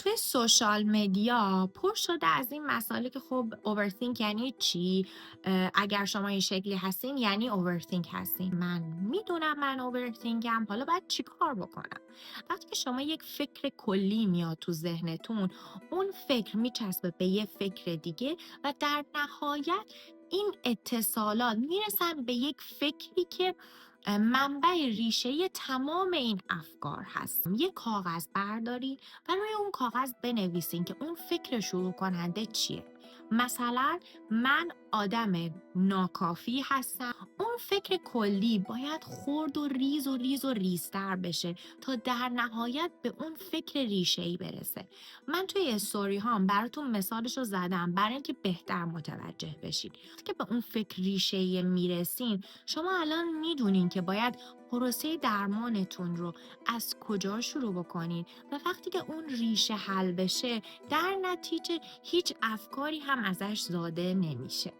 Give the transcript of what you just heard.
توی سوشال مدیا پر شده از این مسائله که خب اوورثینک یعنی چی؟ اگر شما این شکلی هستین یعنی اوورثینک هستین. من میدونم من اوورثینکم، حالا باید چی کار بکنم؟ وقتی که شما یک فکر کلی میاد تو ذهنتون، اون فکر میچسبه به یه فکر دیگه و در نهایت این اتصالات میرسن به یک فکری که منبع ریشه تمام این افکار هست. یه کاغذ بردارین و روی اون کاغذ بنویسین که اون فکر شروع کننده چیه. مثلا من آدم ناکافی هستم. اون فکر کلی باید خرد و ریز و ریز و ریزتر بشه تا در نهایت به اون فکر ریشه‌ای برسه. من توی استوری هام براتون مثالش رو زدم برای اینکه بهتر متوجه بشین. وقتی که به اون فکر ریشه‌ای میرسین، شما الان میدونین که باید پروسه درمانتون رو از کجا شروع بکنین و وقتی که اون ریشه حل بشه، در نتیجه هیچ افکاری هم ازش زاده نمیشه.